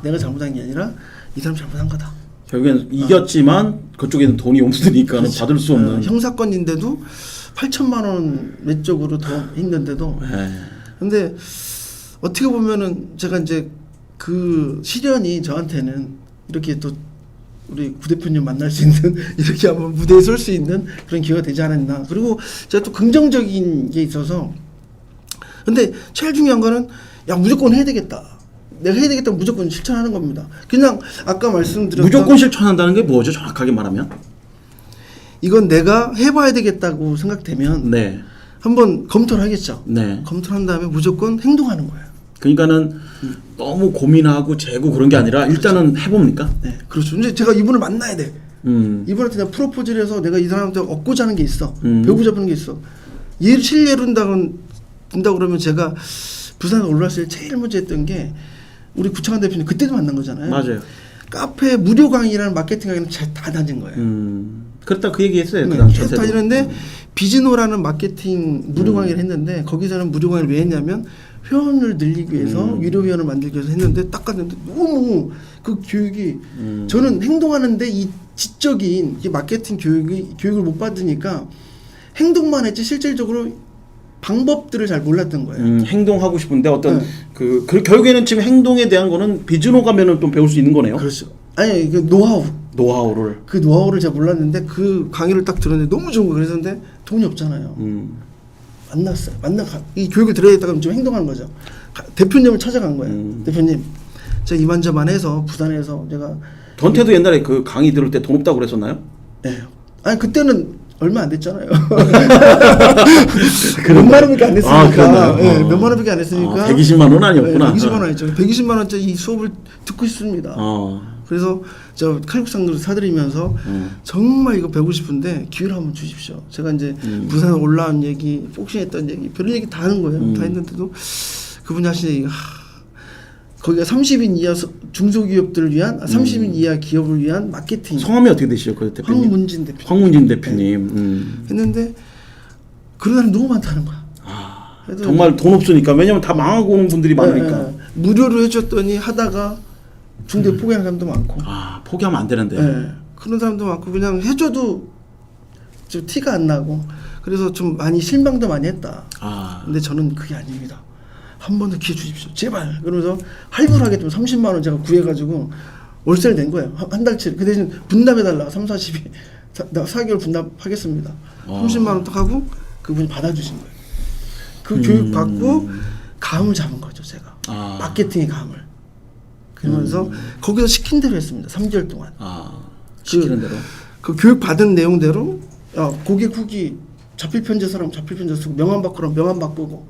내가 잘못한 게 아니라 이 사람 잘못한 거다. 결국엔 이겼지만 그쪽에는 돈이 없으니까 그렇죠. 받을 수 없는 형사건인데도 8천만 원 외적으로 더 있는데도. 근데 어떻게 보면은 제가 이제 그 시련이 저한테는 이렇게 또 우리 구 대표님 만날 수 있는 이렇게 한번 무대에 설 수 있는 그런 기회가 되지 않았나. 그리고 제가 또 긍정적인 게 있어서 근데 제일 중요한 거는 야 무조건 해야 되겠다. 내가 해야 되겠다면 무조건 실천하는 겁니다. 그냥 아까 말씀드렸던 무조건 실천한다는 게 뭐죠? 정확하게 말하면 이건 내가 해봐야 되겠다고 생각되면 네. 한번 검토를 하겠죠. 네. 검토를 한 다음에 무조건 행동하는 거예요. 그러니까는 너무 고민하고 재고 그런 게 아니라 일단은 해봅니까? 네, 그렇죠. 이제 제가 이분을 만나야 돼. 이분한테 내가 프로포즈를 해서 내가 이 사람한테 얻고자 하는 게 있어. 배우고자 하는 게 있어. 얘를 실례로 든다고 그러면 제가 부산에 올라왔을 때 제일 먼저 했던 게 우리 구창환 대표님 그때도 만난 거잖아요. 맞아요. 카페 무료 강의라는 마케팅 강의는 다 다닌 거예요. 그렇다 그 얘기했어요. 네, 그 당시 계속 다니는데 비즈노라는 마케팅 무료 강의를 했는데 거기서는 무료 강의를 왜 했냐면 회원을 늘리기 위해서 유료 회원을 만들기 위해서 했는데 딱 갔는데 너무 그 교육이 저는 행동하는데 이 지적인 이 마케팅 교육을 못 받으니까 행동만 했지 실질적으로 방법들을 잘 몰랐던 거예요. 행동하고 싶은데 어떤 네. 그 결국에는 지금 행동에 대한 거는 비즈노 가면은 좀 배울 수 있는 거네요. 그렇죠. 아니 그 노하우. 노하우를. 그 노하우를 제가 몰랐는데 그 강의를 딱 들었는데 너무 좋은 거예요. 그랬는데 돈이 없잖아요. 만났어요. 이 교육을 들어야겠다고 좀 행동하는 거죠. 대표님을 찾아간 거예요. 대표님, 제가 이만저만해서 부산에서 제가 전태도 옛날에 그 강의 들을 때 돈 없다고 그랬었나요? 네. 아니 그때는 얼마 안 됐잖아요. 몇만 원밖에 안 됐으니까. 네, 몇만 원밖에 안 했으니까. 120만 원 아니었구나. 네, 120만 원이죠. 120만 원짜리 이 수업을 듣고 싶습니다. 그래서 저 칼국수도 사드리면서 정말 이거 배우고 싶은데 기회를 한번 주십시오. 제가 이제 부산에 올라온 얘기, 복싱했던 얘기, 별의 얘기 다 하는 거예요. 다 했는데도 그분이 하시는 얘기가 거기가 30인 이하 중소기업들을 위한 30인 이하 기업을 위한 마케팅. 성함이 어떻게 되시죠, 그 대표님? 황문진 대표님. 황문진 대표님. 네. 했는데 그런 사람 너무 많다는 거야. 정말 돈 없으니까 왜냐면 다 망하고 오는 분들이 많으니까. 무료로 해줬더니 하다가 중대 포기하는 사람도 많고. 포기하면 안 되는데. 네. 그런 사람도 많고 그냥 해줘도 좀 티가 안 나고 그래서 좀 많이 실망도 많이 했다. 근데 저는 그게 아닙니다. 한 번 더 기회 주십시오. 제발. 그러면서 할부하게 좀 30만 원 제가 구해가지고 월세를 낸 거예요. 한 달치. 그 대신 분담해달라. 3, 40이. 나 4개월 분담하겠습니다. 30만 원 딱 하고 그분이 받아주신 거예요. 그 교육 받고 감을 잡은 거죠. 제가. 마케팅의 감을. 그러면서 거기서 시킨 대로 했습니다. 3개월 동안. 시키는 대로. 그 교육 받은 내용대로 고객 후기 자필 편지 사람 자필 편지 쓰고 명함 바꾸라면 명함 바꾸고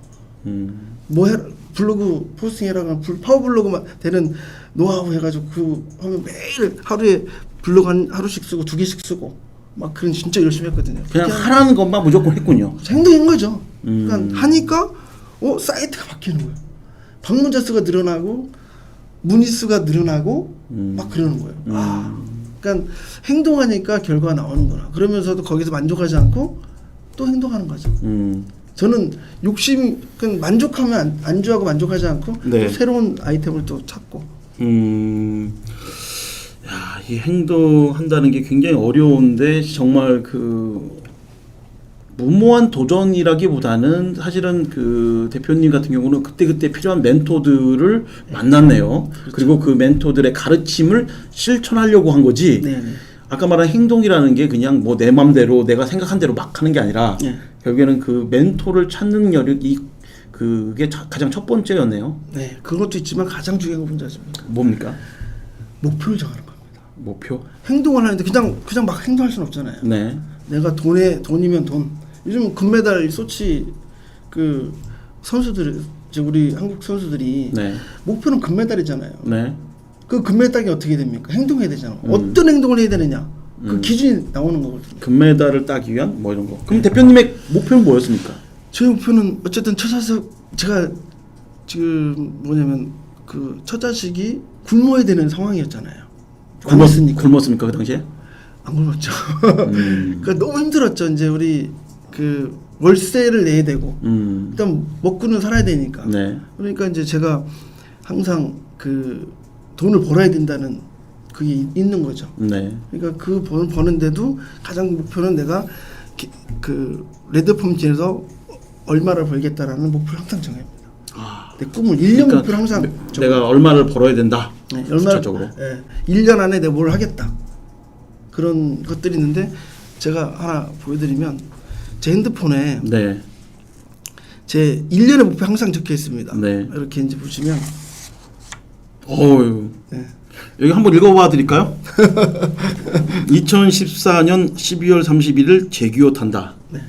뭐 해라 블로그 포스팅 해라 그러면 파워블로그만 되는 노하우 해가지고 그 하면 매일 하루에 블로그 하루씩 쓰고 2개씩 쓰고 막 그런 진짜 열심히 했거든요. 그냥 하라는 것만 무조건 했군요. 행동인 거죠. 그러니까 하니까 사이트가 바뀌는 거예요. 방문자 수가 늘어나고 문의 수가 늘어나고 막 그러는 거예요. 그러니까 행동하니까 결과가 나오는구나. 그러면서도 거기서 만족하지 않고 또 행동하는 거죠. 저는 만족하면 안주하고 만족하지 않고 네. 또 새로운 아이템을 또 찾고. 이 행동한다는 게 굉장히 어려운데 정말 그 무모한 도전이라기보다는 사실은 그 대표님 같은 경우는 그때 필요한 멘토들을 만났네요. 그렇죠. 그리고 그 멘토들의 가르침을 실천하려고 한 거지. 네네. 아까 말한 행동이라는 게 그냥 뭐 내 맘대로 내가 생각한 대로 막 하는 게 아니라 네. 결국에는 그 멘토를 찾는 여력이 그게 가장 첫 번째였네요. 네, 그것도 있지만 가장 중요한 건 뭔지 아십니까? 뭡니까? 목표를 정하는 겁니다. 목표? 행동을 하는데 그냥 막 행동할 수는 없잖아요. 네. 내가 돈이면 돈. 요즘 금메달 소치 그 선수들 우리 한국 선수들이 네. 목표는 금메달이잖아요. 네. 그 금메달이 어떻게 됩니까? 행동해야 되잖아. 어떤 행동을 해야 되느냐? 그 기준이 나오는 거거든요. 금메달을 따기 위한 뭐 이런 거. 그럼 대표님의 목표는 뭐였습니까? 제 목표는 어쨌든 제가 지금 뭐냐면 그 첫 자식이 굶어야 되는 상황이었잖아요. 굶었습니까 그 당시에? 안 굶었죠. 그러니까 너무 힘들었죠. 이제 우리 그 월세를 내야 되고 일단 먹고는 살아야 되니까. 네. 그러니까 이제 제가 항상 그 돈을 벌어야 된다는 그게 있는 거죠. 네. 그러니까 그 버는데도 가장 목표는 내가 그 레드폼진에서 얼마를 벌겠다라는 목표를 항상 정합니다. 내 꿈을 1년 목표를 항상 내가 얼마를 벌어야 된다. 네, 숫자적으로. 1년 안에 내가 뭘 하겠다. 그런 것들이 있는데 제가 하나 보여드리면 제 핸드폰에 네. 제 1년의 목표 항상 적혀 있습니다. 네. 이렇게 이제 보시면 어유. 네. 여기 한번 읽어봐 드릴까요? 2014년 12월 31일 재규어 탄다. 네.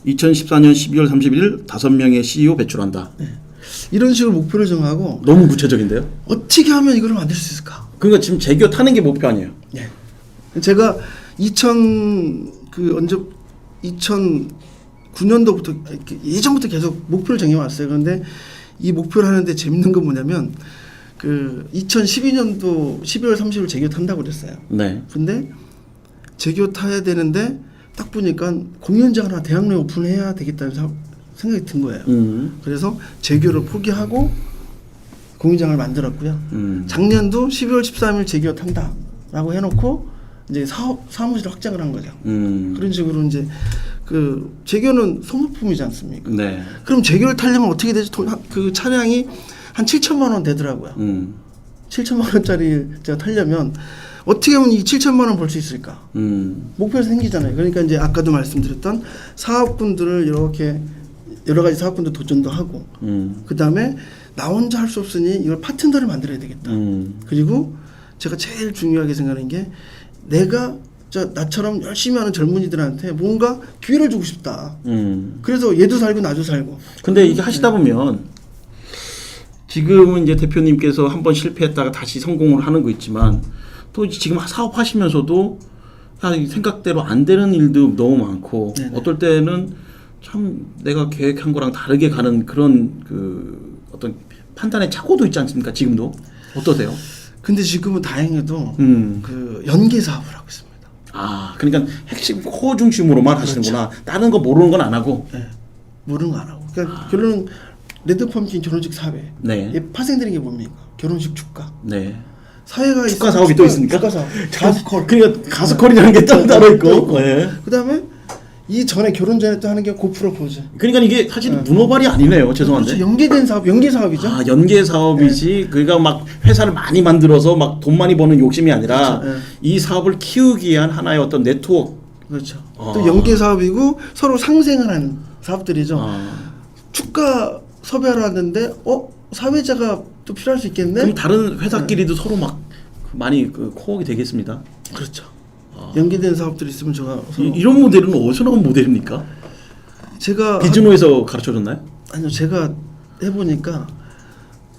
2014년 12월 31일 5명의 CEO 배출한다. 네. 이런 식으로 목표를 정하고 너무 구체적인데요? 어떻게 하면 이걸 만들 수 있을까? 그러니까 지금 재규어 타는 게 목표 아니에요? 네. 제가 2009년도부터 예전부터 계속 목표를 정해왔어요. 그런데 이 목표를 하는데 재밌는 건 뭐냐면 그 2012년도 12월 30일 재규어 탄다고 그랬어요. 네. 근데 재규어 타야 되는데 딱 보니까 공연장 하나 대학로에 오픈해야 되겠다는 생각이 든 거예요. 그래서 재규어를 포기하고 공연장을 만들었고요. 작년도 12월 13일 재규어 탄다라고 해놓고 이제 사무실 확장을 한 거죠. 그런 식으로 이제 그 재규어는 소모품이지 않습니까? 네. 그럼 재규어를 타려면 어떻게 되지? 그 차량이 한 7천만 원 되더라고요. 7천만 원짜리 제가 타려면 어떻게 하면 이 7천만 원 벌 수 있을까? 목표가 생기잖아요. 그러니까 이제 아까도 말씀드렸던 사업군들을 이렇게 여러 가지 사업군들 도전도 하고, 그 다음에 나 혼자 할 수 없으니 이걸 파트너를 만들어야 되겠다. 그리고 제가 제일 중요하게 생각하는 게 내가 나처럼 열심히 하는 젊은이들한테 뭔가 기회를 주고 싶다. 그래서 얘도 살고 나도 살고. 근데 이게 하시다 보면 지금은 이제 대표님께서 한번 실패했다가 다시 성공을 하는 거 있지만 또 지금 사업하시면서도 생각대로 안 되는 일도 너무 많고 네네. 어떨 때는 참 내가 계획한 거랑 다르게 가는 그런 그 어떤 판단의 착오도 있지 않습니까? 지금도 어떠세요? 근데 지금은 다행히도 그 연계 사업을 하고 있습니다. 아, 그러니까 핵심 코어 중심으로만 하시는구나. 다른 거 모르는 건 안 하고. 네, 모르는 거 안 하고. 그러니까 결론은 레드펌킨 결혼식 사회. 네. 파생되는 게 뭡니까? 결혼식 축가. 네. 사회가 축가 사업이 또 있습니까? 축가 사업. 가수컬. 그러니까 가수컬이라는 게 따로 있고. 네. 그다음에 이 전에 결혼 전에 또 하는 게 고프로포즈. 그러니까 이게 사실 문어발이 아니네요. 죄송한데. 그렇죠. 연계된 사업, 연계 사업이죠. 아, 연계 사업이지. 그러니까 막 회사를 많이 만들어서 막 돈 많이 버는 욕심이 아니라 그렇죠. 이 사업을 키우기 위한 하나의 어떤 네트워크. 그렇죠. 또 연계 사업이고 서로 상생을 하는 사업들이죠. 축가 섭외하러 왔는데 사회자가 또 필요할 수 있겠네. 그럼 다른 회사끼리도 서로 막 많이 그 코어가 되겠습니다. 그렇죠. 연계된 사업들이 있으면 제가 이런 모델은 어디서 나온 모델입니까? 제가 비즈노에서 가르쳐줬나요? 아니요, 제가 해보니까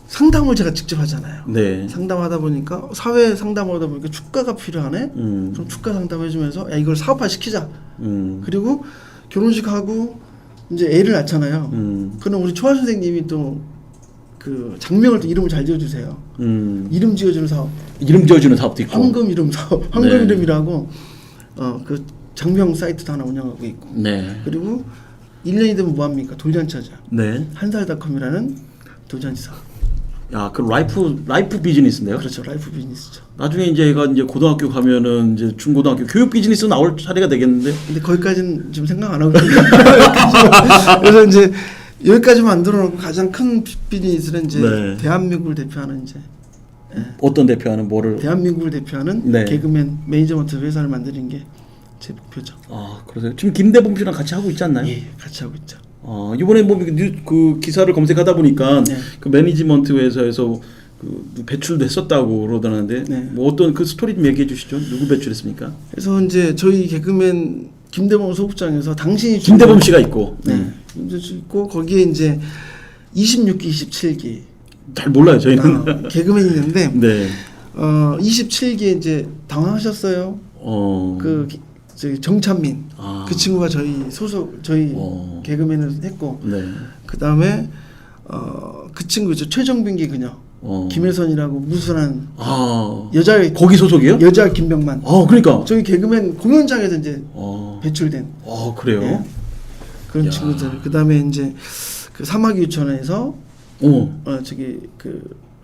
상담을 제가 직접 하잖아요. 네. 상담하다 보니까 사회 상담하다 보니까 축가가 필요하네. 그럼 축가 상담해주면서 야 이걸 사업화 시키자. 그리고 결혼식하고 이제 애를 낳잖아요. 그럼 우리 초아 선생님이 또 그 장명을 또 이름을 잘 지어주세요. 이름 지어주는 사업. 이름 지어주는 사업도 있고. 황금 이름 사업. 황금 네. 이름이라고 그 장명 사이트도 하나 운영하고 있고. 네. 그리고 1년이 되면 뭐합니까? 돌잔치 하자. 네. 한살닷컴이라는 돌잔치 사업. 야, 그 라이프 비즈니스인데요. 그렇죠. 라이프 비즈니스죠. 나중에 이제 얘가 이제 고등학교 가면은 이제 중고등학교 교육 비즈니스 나올 차례가 되겠는데. 근데 거기까지는 지금 생각 안 하고 있는데. 그래서 이제 여기까지 만들어 놓고 가장 큰 비즈니스는 이제 네. 대한민국을 대표하는 이제 어떤 대표하는 뭐를? 대한민국을 대표하는 네. 개그맨 매니저먼트 회사를 만드는 게 제 목표죠. 아, 그러세요. 지금 김대범 씨랑 같이 하고 있지 않나요? 예, 같이 하고 있죠. 이번에 뭐 그 기사를 검색하다 보니까 네. 그 매니지먼트 회사에서 그 배출도 했었다고 그러더라는데 네. 뭐 어떤 그 스토리 좀 얘기해 주시죠. 누구 배출했습니까? 그래서 이제 저희 개그맨 김대범 소극장에서 당신이 김대범 씨가 있고. 네. 김대범 씨 있고 거기에 이제 26기, 27기 잘 몰라요 저희는. 개그맨이 있는데 네. 27기에 이제 당황하셨어요. 저기 정찬민 그 친구가 저희 개그맨을 했고 네. 그 다음에 그 친구죠 최정빈기 그녀 김혜선이라고 무순한 여자 거기 소속이요? 여자 김병만. 그러니까 저희 개그맨 공연장에서 이제 배출된. 그래요? 네. 그런 친구들. 그 다음에 이제 그 사마귀 유치원에서 저기 그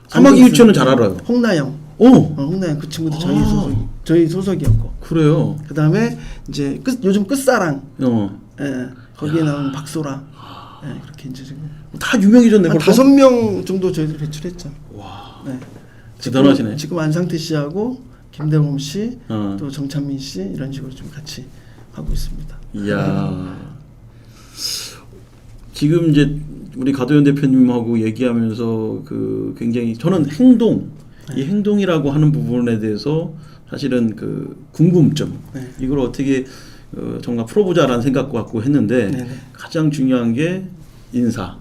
사마귀 유치원은 잘 알아요. 홍나영. 홍나영 그 친구도 저희 소속이었고. 그래요. 그 다음에 이제 요즘 끝사랑. 거기에 나오는 박소라. 그렇게 이제 지금 다 유명해졌네. 한 5명 정도 저희들이 배출했죠. 와. 네. 대단하시네. 지금 안상태 씨하고 김대범 씨, 또 정찬민 씨 이런 식으로 좀 같이 하고 있습니다. 이야. 지금 이제 우리 가도현 대표님하고 얘기하면서 그 굉장히 저는 행동 이 행동이라고 하는 부분에 대해서 사실은 그 궁금점 이걸 어떻게 정말 풀어보자라는 생각 갖고 했는데 가장 중요한 게 인사.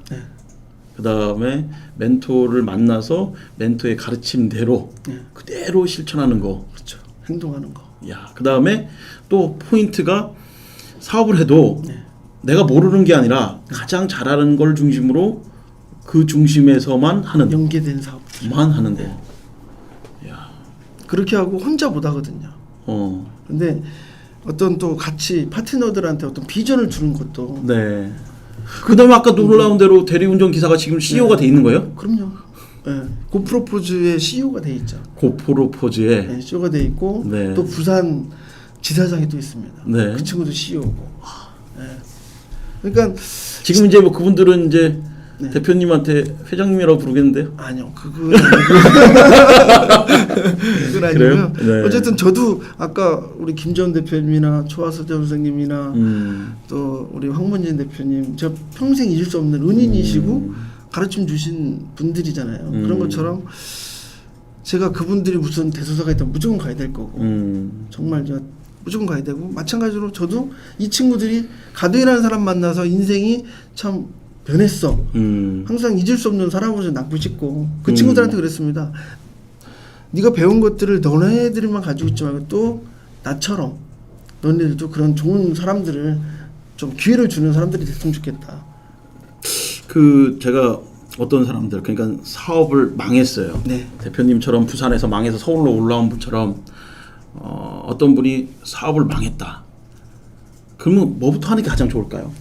그 다음에 멘토를 만나서 멘토의 가르침대로 그대로 실천하는 거. 그렇죠. 행동하는 거. 야, 그 다음에 또 포인트가 사업을 해도 내가 모르는 게 아니라 가장 잘하는 걸 중심으로 그 중심에서만 하는. 연계된 사업만 하는 거. 야. 그렇게 하고 혼자 못 하거든요. 근데 어떤 또 같이 파트너들한테 어떤 비전을 주는 것도. 네. 그다음에 아까 놀라운 대로 대리운전 기사가 지금 CEO가 돼 있는 거예요? 그럼요. 네. 고프로포즈의 CEO가 돼 있죠. 고프로포즈에 네, CEO가 돼 있고 또 부산 지사장이 또 있습니다. 그 친구도 CEO고. 그러니까 지금 이제 뭐 그분들은 이제 대표님한테 회장님이라고 부르겠는데요? 아니요, 그건 아니고요. 네. 어쨌든 저도 아까 우리 김전 대표님이나 초하서 선생님이나 또 우리 황문진 대표님, 제가 평생 잊을 수 없는 은인이시고 가르침 주신 분들이잖아요. 그런 것처럼 제가 그분들이 무슨 대소사가 있다면 무조건 가야 될 거고, 정말 제가 무조건 가야 되고, 마찬가지로 저도 이 친구들이 가도이라는 사람 만나서 인생이 참 변했어. 항상 잊을 수 없는 사람으로서 남고 싶고 그 친구들한테 그랬습니다. 네가 배운 것들을 너네들만 가지고 있지 말고 또 나처럼 너네들도 그런 좋은 사람들을 좀 기회를 주는 사람들이 됐으면 좋겠다. 그 제가 어떤 사람들 그러니까 사업을 망했어요. 대표님처럼 부산에서 망해서 서울로 올라온 분처럼 어떤 분이 사업을 망했다. 그러면 뭐부터 하는 게 가장 좋을까요?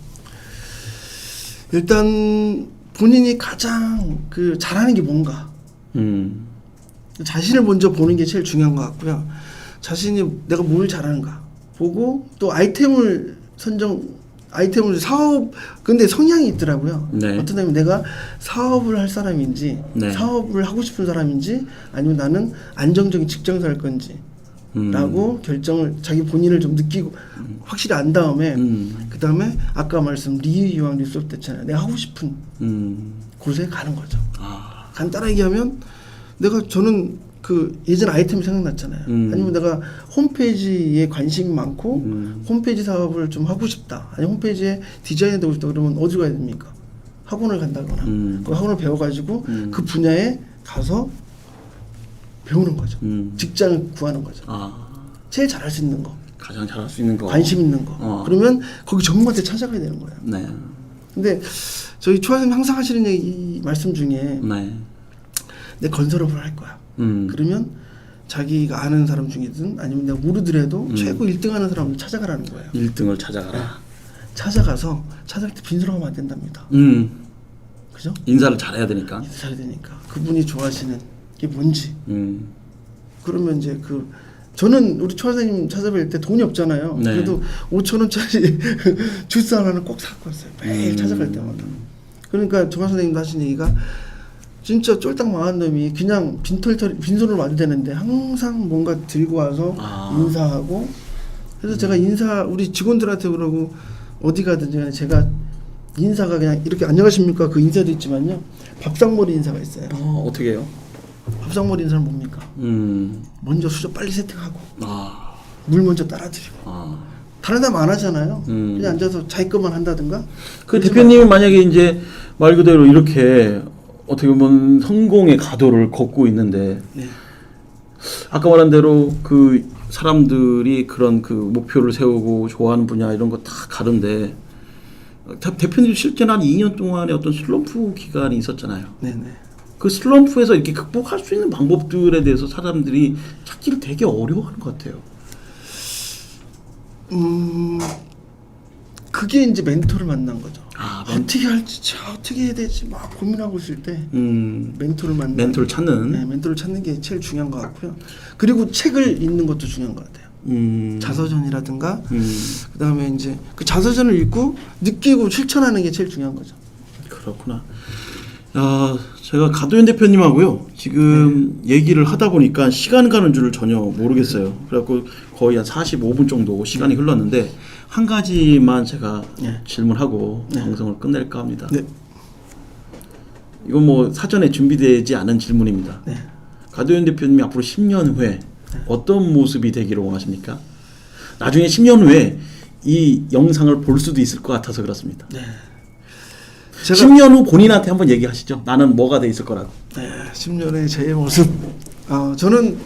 일단 본인이 가장 그 잘하는 게 뭔가 자신을 먼저 보는 게 제일 중요한 것 같고요. 자신이 내가 뭘 잘하는가 보고 또 아이템을 사업 근데 성향이 있더라고요. 어떤 내가 사업을 할 사람인지 사업을 하고 싶은 사람인지 아니면 나는 안정적인 직장에서 할 건지 라고 결정을 자기 본인을 좀 느끼고 확실히 안 다음에 그 다음에 아까 말씀 리유왕 리소프 때잖아요. 내가 하고 싶은 곳에 가는 거죠. 간단하게 얘기하면 저는 그 예전 아이템이 생각났잖아요. 아니면 내가 홈페이지에 관심이 많고 홈페이지 사업을 좀 하고 싶다. 아니면 홈페이지에 디자인이 되고 싶다. 그러면 어디로 가야 됩니까? 학원을 간다거나 그 학원을 배워가지고 그 분야에 가서 배우는 거죠. 직장을 구하는 거죠. 제일 잘할 수 있는 거. 가장 잘할 수 있는 거. 관심 있는 거. 그러면 거기 전문가한테 찾아가야 되는 거예요. 근데 저희 초아선생님 항상 하시는 이 말씀 중에 내 건설업을 할 거야. 그러면 자기가 아는 사람 중이든 아니면 내가 모르더라도 최고 1등 하는 사람을 찾아가라는 거예요. 1등을 찾아가라. 찾아가서 찾아갈 때 빈소로 가면 안 된답니다. 그죠? 인사를 잘해야 되니까. 잘해야 되니까. 그분이 좋아하시는 게 뭔지. 그러면 이제 저는 우리 초 선생님 찾아뵐 때 돈이 없잖아요. 그래도 5,000원짜리 주스 하나는 꼭 사고 왔어요. 매일 찾아갈 때마다. 그러니까 조 선생님도 하신 얘기가 진짜 쫄딱 망한 놈이 그냥 빈손으로 와도 되는데 항상 뭔가 들고 와서 인사하고. 그래서 제가 우리 직원들한테 그러고 어디 가든지 제가 인사가 그냥 이렇게 안녕하십니까 그 인사도 있지만요. 밥상머리 인사가 있어요. 어떻게 해요? 밥상머리 인사는 뭡니까? 먼저 수저 빨리 세팅하고 물 먼저 따라드리고 다른 사람 안 하잖아요. 그냥 앉아서 자기 것만 한다든가. 그 대표님이 만약에 이제 말 그대로 이렇게 어떻게 보면 성공의 가도를 걷고 있는데 아까 말한 대로 그 사람들이 그런 그 목표를 세우고 좋아하는 분야 이런 거 다 가는데 대표님 실제는 한 2년 동안의 어떤 슬럼프 기간이 있었잖아요. 그 슬럼프에서 이렇게 극복할 수 있는 방법들에 대해서 사람들이 찾기를 되게 어려워하는 것 같아요. 그게 이제 멘토를 만난 거죠. 어떻게 할지, 어떻게 해야 되지 막 고민하고 있을 때 멘토를 찾는. 멘토를 찾는 게 제일 중요한 것 같고요. 그리고 책을 읽는 것도 중요한 것 같아요. 자서전이라든가 그다음에 이제 그 자서전을 읽고 느끼고 실천하는 게 제일 중요한 거죠. 그렇구나. 제가 가도현 대표님하고요 지금 얘기를 하다 보니까 시간 가는 줄을 전혀 모르겠어요. 그래갖고 거의 한 45분 정도 시간이 흘렀는데 한 가지만 제가 질문하고 방송을 끝낼까 합니다. 이건 뭐 사전에 준비되지 않은 질문입니다. 가도현 대표님이 앞으로 10년 후에 어떤 모습이 되기를 원하십니까? 나중에 10년 후에 이 영상을 볼 수도 있을 것 같아서 그렇습니다. 네. 10년 후 본인한테 한번 얘기하시죠. 나는 뭐가 돼 있을 거라고. 네, 10년의 제 모습. 저는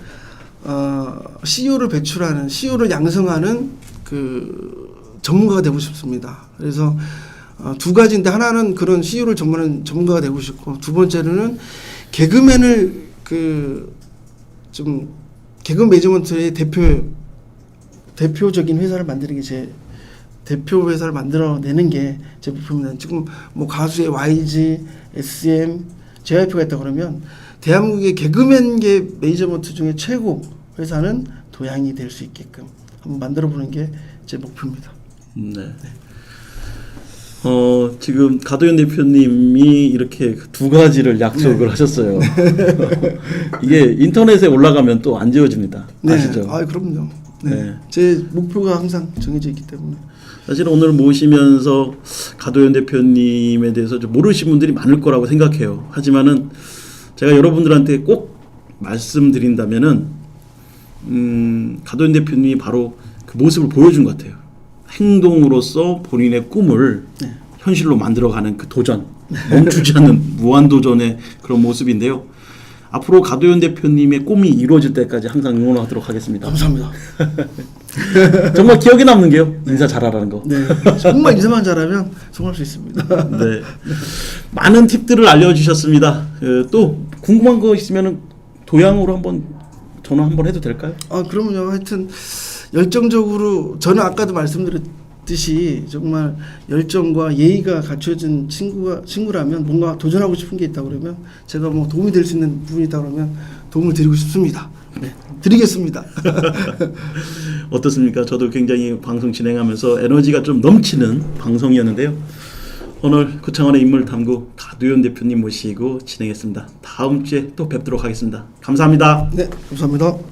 CEO를 배출하는, CEO를 양성하는 그 전문가가 되고 싶습니다. 그래서 두 가지인데, 하나는 그런 CEO를 전문하는 전문가가 되고 싶고, 두 번째로는 개그맨을 좀 개그 매니지먼트의 대표적인 회사를 만드는 게 제 대표 회사를 만들어내는 게 제 목표입니다. 지금 뭐 가수의 YG, SM, JYP가 있다 그러면 대한민국의 개그맨계 매니지먼트 중에 최고 회사는 도양이 될 수 있게끔 한번 만들어보는 게 제 목표입니다. 네. 지금 가도현 대표님이 이렇게 두 가지를 약속을 하셨어요. 이게 인터넷에 올라가면 또 안 지워집니다. 아시죠? 아, 그럼요. 네. 네. 제 목표가 항상 정해져 있기 때문에. 사실 오늘 모시면서 가도현 대표님에 대해서 좀 모르시는 분들이 많을 거라고 생각해요. 하지만은 제가 여러분들한테 꼭 말씀드린다면은 가도현 대표님이 바로 그 모습을 보여준 것 같아요. 행동으로서 본인의 꿈을 현실로 만들어가는 그 도전, 멈추지 않는 무한 도전의 그런 모습인데요. 앞으로 가도현 대표님의 꿈이 이루어질 때까지 항상 응원하도록 하겠습니다. 감사합니다. 정말 기억에 남는 게요. 인사 잘하라는 거. 네, 정말 인사만 잘하면 성공할 수 있습니다. 네, 많은 팁들을 알려주셨습니다. 또 궁금한 거 있으면 도양으로 한번 전화 한번 해도 될까요? 그럼요. 하여튼 열정적으로, 저는 아까도 말씀드렸듯이 정말 열정과 예의가 갖춰진 친구라면, 뭔가 도전하고 싶은 게 있다 그러면 제가 뭐 도움이 될 수 있는 부분이 있다 그러면 도움을 드리고 싶습니다. 네, 드리겠습니다. 어떻습니까? 저도 굉장히 방송 진행하면서 에너지가 좀 넘치는 방송이었는데요. 오늘 구창원의 인물탐구 가도현 대표님 모시고 진행했습니다. 다음 주에 또 뵙도록 하겠습니다. 감사합니다. 네, 감사합니다.